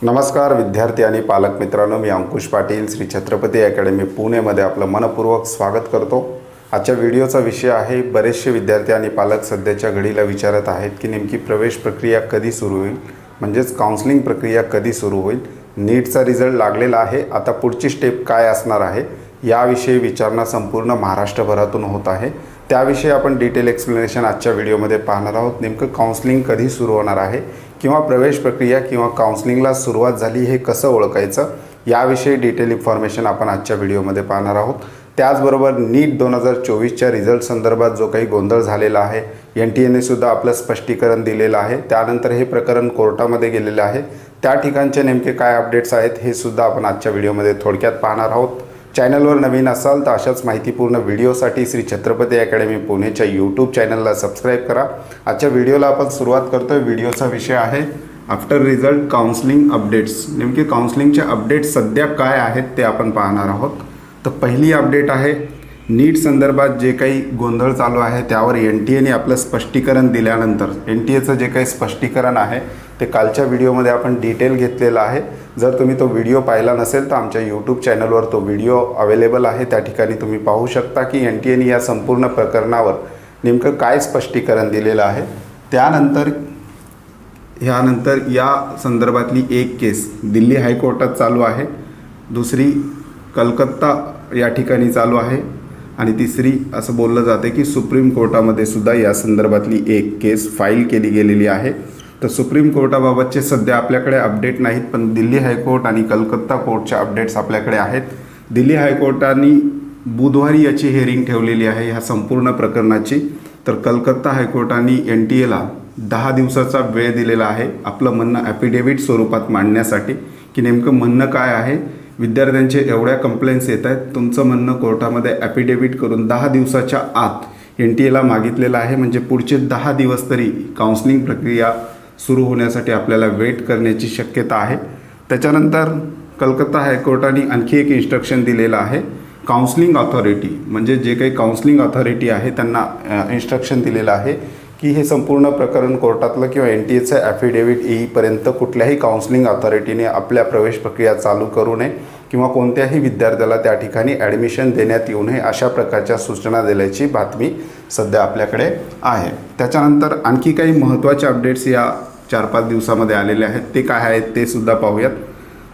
नमस्कार विद्यार्थी आणि पालक मित्रांनो, मी अंकुश पाटील श्री छत्रपती अकॅडमी पुणेमध्ये आपलं मनपूर्वक स्वागत करतो। आजच्या व्हिडिओचा विषय आहे, बरेचसे विद्यार्थी आणि पालक सध्याच्या घडीला विचारत आहेत की नेमकी प्रवेश प्रक्रिया कधी सुरू होईल, म्हणजेच काउन्सिलिंग प्रक्रिया कधी सुरू होईल। नीटचा रिझल्ट लागलेला आहे, आता पुढची स्टेप काय असणार आहे याविषयी विचारणा संपूर्ण महाराष्ट्रभरातून होत आहे। त्याविषयी आपण डिटेल एक्सप्लेनेशन आजच्या व्हिडिओमध्ये पाहणार आहोत। नेमकं काउन्सिलिंग कधी सुरू होणार आहे किंवा प्रवेश प्रक्रिया किंवा काउन्सिलिंगला सुरुवात झाली हे कसं ओळखायचं याविषयी डिटेल इन्फॉर्मेशन आपण आजच्या व्हिडिओमध्ये पाहणार आहोत। त्याचबरोबर नीट 2024च्या रिझल्ट संदर्भात जो काही गोंधळ झालेला आहे, NTA ने सुद्धा आपलं स्पष्टीकरण दिलेलं आहे। त्यानंतर हे प्रकरण कोर्टामध्ये गेलेलं आहे, त्या ठिकाणचे नेमके काय अपडेट्स आहेत हे सुद्धा आपण आजच्या व्हिडिओमध्ये थोडक्यात पाहणार आहोत। चॅनलवर नवीन असाल तर अशाच माहितीपूर्ण व्हिडिओसाठी श्री छत्रपती अकॅडमी पुणेच्या यूट्यूब चॅनलला सबस्क्राईब करा। आजच्या व्हिडिओला आपण सुरुवात करतोय। व्हिडिओचा विषय आहे आफ्टर रिझल्ट काउन्सिलिंग अपडेट्स। नेमके काउन्सिलिंगचे अपडेट्स सध्या काय आहेत ते आपण पाहणार आहोत। तर पहिली अपडेट आहे, नीट संदर्भात जे काही गोंधळ चालू आहे त्यावर NTA ने आपलं स्पष्टीकरण दिल्यानंतर NTAचं जे काही स्पष्टीकरण आहे ते कालच्या व्हिडिओमध्ये आपण डिटेल घेतलेलं आहे। जर तुम्ही तो व्हिडिओ पाहिला नसेल तर आमच्या यूट्यूब चॅनलवर तो व्हिडिओ अवेलेबल आहे, त्या ठिकाणी तुम्ही पाहू शकता की NTA ने या संपूर्ण प्रकरणावर नेमकं काय स्पष्टीकरण दिलेलं आहे। यानंतर या संदर्भातली एक केस दिल्ली हायकोर्टात चालू आहे, दुसरी कलकत्ता या ठिकाणी चालू आहे आणि तिसरी असं बोललं जाते की सुप्रीम कोर्टामध्ये सुद्धा या संदर्भातली एक केस फाईल केली गेलेली आहे। तर सुप्रीम कोर्टाबाबतचे सध्या आपल्याकडे अपडेट नाहीत, पण दिल्ली हायकोर्ट आणि कलकत्ता कोर्टच्या अपडेट्स आपल्याकडे आहेत। दिल्ली हायकोर्टाने बुधवारी याची हिअरिंग ठेवलेली आहे ह्या संपूर्ण प्रकरणाची, तर कलकत्ता हायकोर्टाने NTA ला 10 दिवसाचा वेळ दिलेला आहे आपलं म्हणणं ॲफिडेव्हिट स्वरूपात मांडण्यासाठी की नेमकं म्हणणं काय आहे। विद्यार्थ्यांचे एवढ्या कंप्लेंट्स येत आहेत, तुमचं म्हणणं कोर्टामध्ये ॲफिडेव्हिट करून 10 दिवसाच्या आत NTA ला मागितलेलं आहे, म्हणजे पुढचे 10 दिवस तरी काउन्सिलिंग प्रक्रिया सुरू होण्यासाठी आपल्याला वेट करण्याची शक्यता आहे। त्याच्यानंतर कलकत्ता हायकोर्टाने आणखी एक इन्स्ट्रक्शन दिलेलं आहे, काउन्सिलिंग ऑथॉरिटी म्हणजे जे काही काउन्सिलिंग ऑथॉरिटी आहे त्यांना इन्स्ट्रक्शन दिलेलं आहे की हे संपूर्ण प्रकरण कोर्टातलं किंवा NTAचं ॲफिडेव्हिट येईपर्यंत कुठल्याही काउन्सिलिंग ऑथॉरिटीने आपल्या प्रवेश प्रक्रिया चालू करू नये किंवा कोणत्याही विद्यार्थ्याला त्या ठिकाणी ॲडमिशन देण्यात येऊ नये, अशा प्रकारच्या सूचना दिल्याची बातमी सध्या आपल्याकडे आहे। त्याच्यानंतर आणखी काही महत्त्वाचे अपडेट्स या 4-5 दिवसामध्ये आलेले आहेत, ते काय आहेत ते सुद्धा पाहूयात।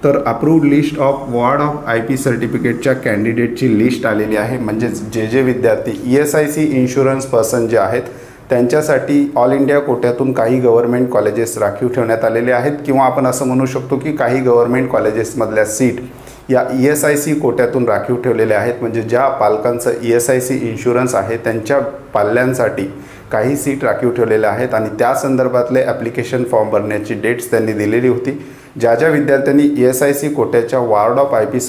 तर approved list of ward of IP सर्टिफिकेटच्या कॅन्डिडेटची लिस्ट आलेली आहे, म्हणजेच जे विद्यार्थी ESIC इन्शुरन्स पर्सन जे आहेत त्यांच्यासाठी ऑल इंडिया कोट्यातून काही गव्हर्नमेंट कॉलेजेस राखीव ठेवण्यात आलेले आहेत, किंवा आपण असं म्हणू शकतो की काही गव्हर्नमेंट कॉलेजेसमधल्या सीट या ESIC कोट्यातून राखीव ठेवलेल्या आहेत। म्हणजे ज्या पालकांचं ESIC इन्शुरन्स आहे त्यांच्या पाल्यांसाठी काही सीट राखीव ठेवलेल्या आहेत आणि त्या संदर्भातले ॲप्लिकेशन फॉर्म भरण्याची डेट्स त्यांनी दिलेली होती। ज्या विद्यार्थ्यांनी ESIC कोट्याच्या वॉर्ड ऑफ IP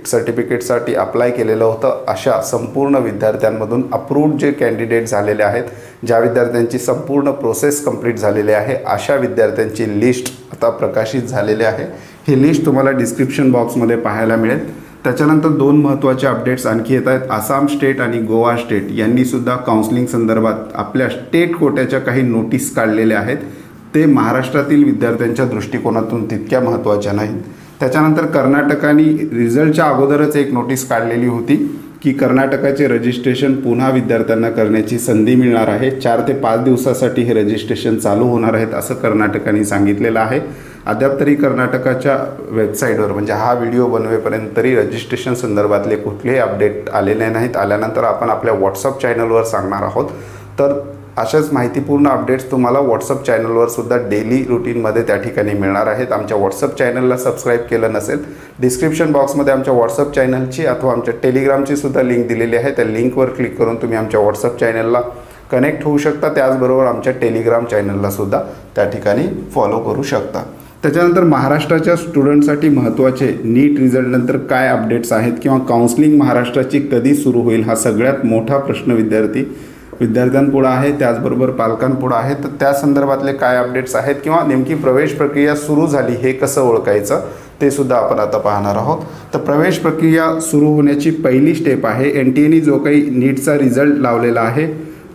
सर्टिफिकेटसाठी अप्लाय केलेलं होतं अशा संपूर्ण विद्यार्थ्यांमधून अप्रूव्ड जे कॅन्डिडेट झालेले आहेत, ज्या विद्यार्थ्यांची संपूर्ण प्रोसेस कंप्लीट झालेली आहे, अशा विद्यार्थ्यांची लिस्ट आता प्रकाशित झालेली आहे। ही लिस्ट तुम्हाला डिस्क्रिप्शन बॉक्समध्ये पाहायला मिळेल। त्याच्यानंतर 2 महत्त्वाचे अपडेट्स आणखी येत आहेत। आसाम स्टेट आणि गोवा स्टेट यांनी सुद्धा काउन्सिलिंग संदर्भात आपल्या स्टेट कोट्याच्या काही नोटीस काढलेल्या आहेत, ते महाराष्ट्रातील विद्यार्थ्यांच्या दृष्टिकोनातून तितक्या महत्त्वाच्या नाहीत। त्याच्यानंतर कर्नाटकाने रिझल्टच्या अगोदरच एक नोटीस काढलेली होती की कर्नाटकाचे रजिस्ट्रेशन पुन्हा विद्यार्थ्यांना करण्याची संधी मिळणार आहे, 4 ते 5 दिवसासाठी हे रजिस्ट्रेशन चालू होणार आहेत असं कर्नाटकाने सांगितलेलं आहे। अद्याप तरी कर्नाटकाच्या वेबसाईटवर म्हणजे हा व्हिडिओ बनवेपर्यंत तरी रजिस्ट्रेशन संदर्भातले कुठलेही अपडेट आलेले नाहीत। आल्यानंतर आपण आपल्या व्हॉट्सअप चॅनलवर सांगणार आहोत। तर अशाच माहितीपूर्ण अपडेट्स तुम्हाला व्हॉट्सअप चॅनलवर सुद्धा डेली रुटीनमध्ये त्या ठिकाणी मिळणार आहेत। आमच्या व्हॉट्सअप चॅनलला सबस्क्राईब केलं नसेल, डिस्क्रिप्शन बॉक्समध्ये आमच्या व्हॉट्सअप चॅनलची अथवा आमच्या टेलिग्रामची सुद्धा लिंक दिलेली आहे, त्या लिंकवर क्लिक करून तुम्ही आमच्या व्हॉट्सअप चॅनलला कनेक्ट होऊ शकता। त्याचबरोबर आमच्या टेलिग्राम चॅनलला सुद्धा त्या ठिकाणी फॉलो करू शकता। त्याच्यानंतर महाराष्ट्राच्या स्टुडंटसाठी महत्त्वाचे नीट रिझल्टनंतर काय अपडेट्स आहेत किंवा काउन्सिलिंग महाराष्ट्राची कधी सुरू होईल हा सगळ्यात मोठा प्रश्न विद्यार्थ्यांपुढे आहे, त्याचबरोबर पालकांपुढे आहे। तर त्या संदर्भातले काय अपडेट्स आहेत किंवा नेमकी प्रवेश प्रक्रिया सुरू झाली हे कसं ओळखायचं ते सुद्धा आपण आता पाहणार आहोत। तर प्रवेश प्रक्रिया सुरू होण्याची पहिली स्टेप आहे, NTA ने जो काही नीटचा रिझल्ट लावलेला आहे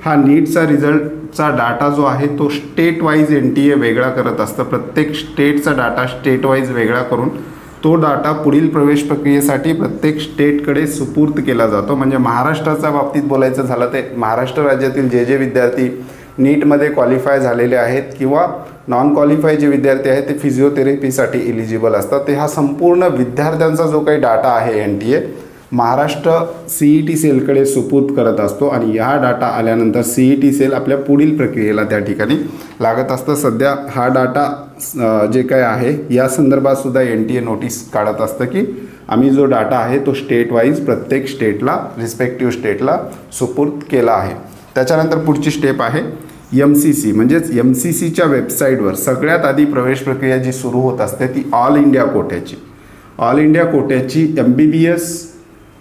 हा नीटचा रिझल्ट चा डाटा जो आहे तो स्टेट वाईज NTA वेगळा करत असतं. प्रत्येक स्टेटचा डाटा स्टेट वाईज वेगळा करून तो डाटा पुढील प्रवेश प्रक्रियेसाठी प्रत्येक स्टेटकडे सुपूर्द केला जातो. म्हणजे महाराष्ट्राच्या बाबतीत बोलायचं झालं ते महाराष्ट्र राज्यातील जे विद्यार्थी नीटमध्ये क्वालिफाय झालेले आहेत किंवा नॉन क्वालिफाय जे विद्यार्थी आहेत ते फिजिओथेरपीसाठी एलिजिबल असतात, ते हा संपूर्ण विद्यार्थ्यांचा जो काही डाटा आहे NTA महाराष्ट्र CET सेलकडे सुपूर्द करत असतो आणि हा डाटा आल्यानंतर CET सेल आपल्या पुढील प्रक्रियेला त्या ठिकाणी लागत असतं. सध्या हा डाटा जे काय आहे या संदर्भात सुद्धा NTA नोटीस काढत असतं की आम्ही जो डाटा आहे तो स्टेट वाईज प्रत्येक स्टेटला रिस्पेक्टिव्ह स्टेटला सुपूर्द केला आहे. त्याच्यानंतर पुढची स्टेप आहे MCC. म्हणजेच MCCच्या वेबसाईटवर सगळ्यात आधी प्रवेश प्रक्रिया जी सुरू होत असते ती ऑल इंडिया कोट्याची MBBS,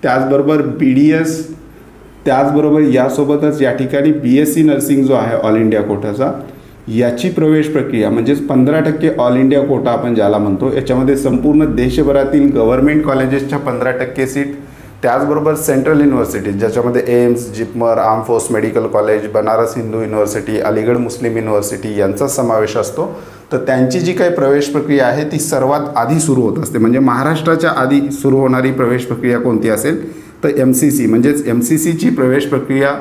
त्याचबरोबर BDS, त्याचबरोबर यासोबतच या ठिकाणी BSc नर्सिंग जो आहे ऑल इंडिया कोटाचा याची प्रवेश प्रक्रिया म्हणजेच 15% ऑल इंडिया कोटा आपण ज्याला म्हणतो, याच्यामध्ये संपूर्ण देशभरातील गव्हर्मेंट कॉलेजेसच्या 15% सीट, त्याचबरोबर सेंट्रल युनिव्हर्सिटीज ज्याच्यामध्ये AIIMS, JIPMER, Arm Force Medical College, Banaras Hindu University, Aligarh Muslim University यांचा समावेश असतो. तर त्यांची जी काही प्रवेश प्रक्रिया आहे ती सर्वात आधी सुरू होत असते. म्हणजे महाराष्ट्राच्या आधी सुरू होणारी प्रवेश प्रक्रिया कोणती असेल तर MCC. म्हणजेच MCCची प्रवेश प्रक्रिया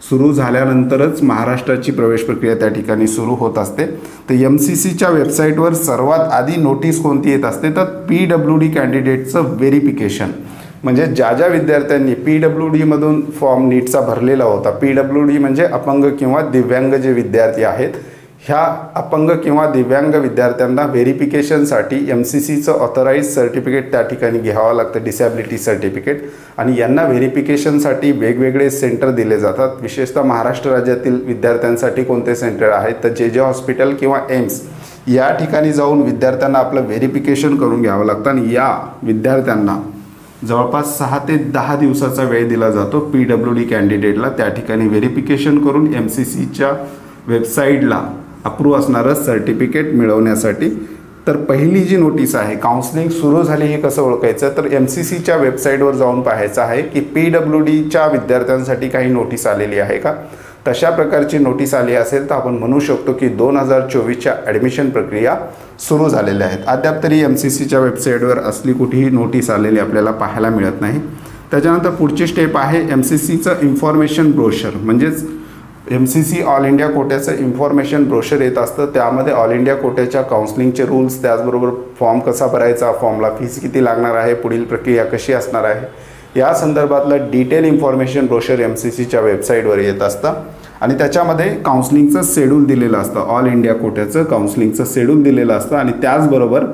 सुरू झाल्यानंतरच महाराष्ट्राची प्रवेश प्रक्रिया त्या ठिकाणी सुरू होत असते. तर MCCच्या वेबसाईटवर सर्वात आधी नोटीस कोणती येत असते तर PWD कॅन्डिडेटचं व्हेरिफिकेशन. म्हणजे ज्या विद्यार्थ्यांनी PWDमधून फॉर्म नीटचा भरलेला होता, PWD म्हणजे अपंग किंवा दिव्यांग जे विद्यार्थी आहेत, ह्या अपंग किंवा दिव्यांग विद्यार्थ्यांना व्हेरिफिकेशनसाठी MCCचं ऑथराईज सर्टिफिकेट त्या ठिकाणी घ्यावं लागतं, डिसॅबिलिटी सर्टिफिकेट. आणि यांना व्हेरिफिकेशनसाठी वेगवेगळे सेंटर दिले जातात. विशेषतः महाराष्ट्र राज्यातील विद्यार्थ्यांसाठी कोणते सेंटर आहेत तर जे हॉस्पिटल किंवा एम्स या ठिकाणी जाऊन विद्यार्थ्यांना आपलं व्हेरिफिकेशन करून घ्यावं लागतं. आणि या विद्यार्थ्यांना जवळपास 6 ते 10 दिवसाचा वेळ दिला जातो PWD कॅन्डिडेटला त्या ठिकाणी व्हेरिफिकेशन करून MCCच्या वेबसाईटला अप्रूव्ह असणारं सर्टिफिकेट मिळवण्यासाठी. तर पहिली जी नोटीस आहे काउन्सिलिंग सुरू झाली हे कसं ओळखायचं तर MCCच्या वेबसाईटवर जाऊन पाहायचं आहे की PWDच्या विद्यार्थ्यांसाठी काही नोटीस आलेली आहे का. तशा प्रकारची नोटीस आली असेल तर आपण म्हणू शकतो की 2024च्या ॲडमिशन प्रक्रिया सुरू झालेल्या आहेत. अद्याप तरी MCCच्या वेबसाईटवर असली कुठेही नोटीस आलेली आपल्याला पाहायला मिळत नाही. त्याच्यानंतर पुढची स्टेप आहे MCCचं इन्फॉर्मेशन ब्रोशर. म्हणजेच MCC ऑल इंडिया कोट्याचं इन्फॉर्मेशन ब्रोशर येत असतं. त्यामध्ये ऑल इंडिया कोट्याच्या काउन्सिलिंगचे रूल्स, त्याचबरोबर फॉर्म कसा भरायचा, फॉर्मला फीस किती लागणार आहे, पुढील प्रक्रिया कशी असणार आहे या संदर्भातलं डिटेल इन्फॉर्मेशन ब्रोशर MCCच्या वेबसाईटवर येत असतं. आणि त्याच्यामध्ये काउन्सिलिंगचं शेड्यूल दिलेलं असतं, ऑल इंडिया कोट्याचं काउन्सिलिंगचं शेड्यूल दिलेलं असतं. आणि त्याचबरोबर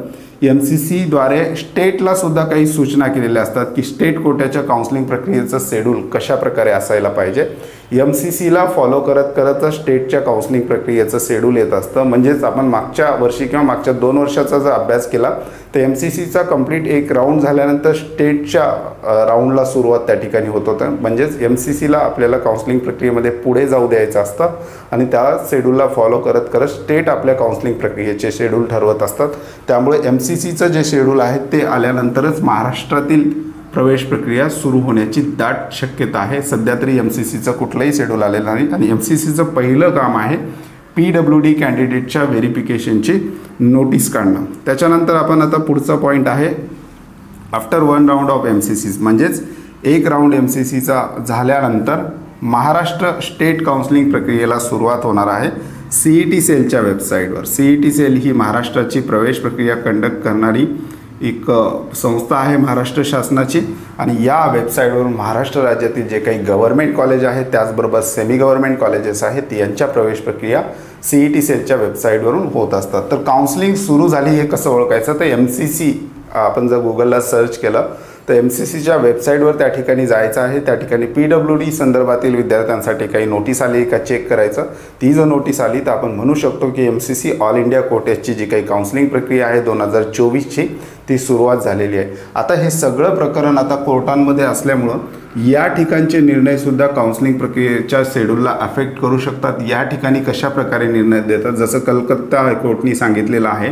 MCCद्वारे स्टेटला सुद्धा काही सूचना केलेल्या असतात की स्टेट कोट्याच्या काउन्सिलिंग प्रक्रियेचं शेड्यूल कशा प्रकारे असायला पाहिजे. MCCला फॉलो करतच स्टेटच्या काउन्सिलिंग प्रक्रियेचं शेड्यूल येत असतं. म्हणजेच आपण मागच्या वर्षी किंवा मागच्या 2 वर्षाचा जर अभ्यास केला तर MCCचा कंप्लीट एक राऊंड झाल्यानंतर स्टेटच्या राऊंडला सुरुवात त्या ठिकाणी होत होतं. म्हणजेच MCCला आपल्याला काउन्सिलिंग प्रक्रियेमध्ये पुढे जाऊ द्यायचं असतं आणि त्या शेड्यूलला फॉलो करत स्टेट आपल्या काउन्सिलिंग प्रक्रियेचे शेड्यूल ठरवत असतात. त्यामुळे MCCचं जे शेड्यूल आहे ते आल्यानंतरच महाराष्ट्रातील प्रवेश प्रक्रिया सुरू होण्याची दाट शक्यता आहे. सध्या तरी MCCचं कुठलंही शेड्यूल आलेलं नाही आणि MCCचं पहिलं काम आहे PWD कॅन्डिडेटच्या व्हेरिफिकेशनची नोटीस काढणं. त्याच्यानंतर आपण आता पुढचा पॉईंट आहे आफ्टर 1 राऊंड ऑफ MCC. म्हणजेच एक राऊंड MCCचा झाल्यानंतर महाराष्ट्र स्टेट काउन्सिलिंग प्रक्रियेला सुरुवात होणार आहे CET सेलच्या वेबसाईटवर. CET सेल ही महाराष्ट्राची प्रवेश प्रक्रिया कंडक्ट करणारी एक संस्था आहे महाराष्ट्र शासनाची. आणि या वेबसाईटवरून महाराष्ट्र राज्यातील जे काही गव्हर्मेंट कॉलेज आहेत त्याचबरोबर सेमी गव्हर्मेंट कॉलेजेस आहेत यांच्या प्रवेश प्रक्रिया CET सेलच्या वेबसाईटवरून होत असतात. तर काउन्सिलिंग सुरू झाली हे कसं ओळखायचं तर MCC आपण जर गुगलला सर्च केलं तर MCCच्या वेबसाईटवर त्या ठिकाणी जायचं आहे. त्या ठिकाणी PWD संदर्भातील विद्यार्थ्यांसाठी काही नोटीस आली का चेक करायचं. ती जर नोटीस आली तर आपण म्हणू शकतो की MCC ऑल इंडिया कोट्याची जी काही काउन्सिलिंग प्रक्रिया आहे 2024ची ती सुरुवात झालेली आहे. आता हे सगळं प्रकरण आता कोर्टांमध्ये असल्यामुळं या ठिकाणचे निर्णयसुद्धा काउन्सिलिंग प्रक्रियेच्या शेड्यूलला अफेक्ट करू शकतात. या ठिकाणी कशा प्रकारे निर्णय देतात जसं कलकत्ता हायकोर्टनी सांगितलेलं आहे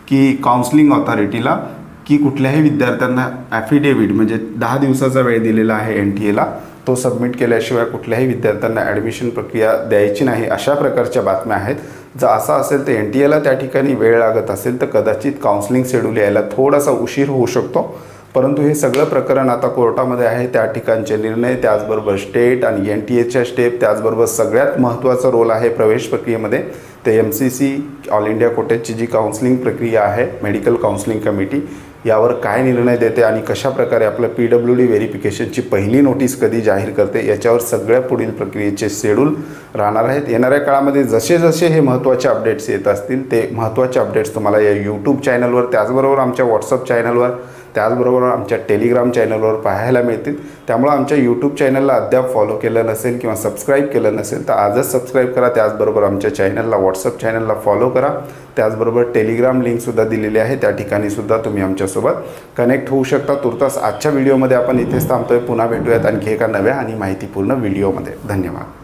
की काउन्सिलिंग ऑथॉरिटीला की कुठल्याही विद्यार्थ्यांना ॲफिडेविट म्हणजे 10 दिवसाचा वेळ दिलेला आहे NTAला, तो सबमिट केल्याशिवाय कुठल्याही विद्यार्थ्यांना ॲडमिशन प्रक्रिया द्यायची नाही, अशा प्रकारच्या बातम्या आहेत. जर असं असेल तर NTA त्या ठिकाणी वेळ लागत असेल तर कदाचित काउन्सिलिंग शेड्यूल यायला थोडासा उशीर होऊ शकतो. परंतु हे सगळं प्रकरण आता कोर्टामध्ये आहे. त्या ठिकाणचे निर्णय, त्याचबरोबर स्टेट आणि NTAच्या स्टेप, त्याचबरोबर सगळ्यात महत्त्वाचा रोल आहे प्रवेश प्रक्रियेमध्ये ते MCC ऑल इंडिया कोटेची जी काउन्सिलिंग प्रक्रिया आहे, मेडिकल काउन्सिलिंग कमिटी, यावर काय निर्णय देते आणि कशा प्रकारे आपलं PWD व्हेरिफिकेशनची पहिली नोटीस कधी जाहीर करते, याच्यावर सगळ्या पुढील प्रक्रियेचे शेड्यूल राहणार आहेत. येणाऱ्या काळामध्ये जसे जसे हे महत्त्वाचे अपडेट्स येत असतील ते महत्त्वाचे अपडेट्स तुम्हाला या YouTube चॅनलवर, त्याचबरोबर आमच्या WhatsApp चॅनलवर, त्याचबरोबर आमच्या टेलिग्राम चॅनलवर पाहायला मिळतील. त्यामुळे आमच्या YouTube चॅनलला अद्याप फॉलो केलं नसेल किंवा सबस्क्राईब केलं नसेल तर आजच सबस्क्राईब करा. त्याचबरोबर आमच्या चॅनलला, WhatsApp चॅनलला फॉलो करा. त्याचबरोबर टेलिग्राम लिंकसुद्धा दिलेली आहे, त्या ठिकाणीसुद्धा तुम्ही आमच्यासोबत कनेक्ट होऊ शकता. तुर्तास आजच्या व्हिडिओमध्ये आपण इथेच थांबतोय. पुन्हा भेटूयात आणखी एका नव्या आणि माहितीपूर्ण व्हिडिओमध्ये. धन्यवाद.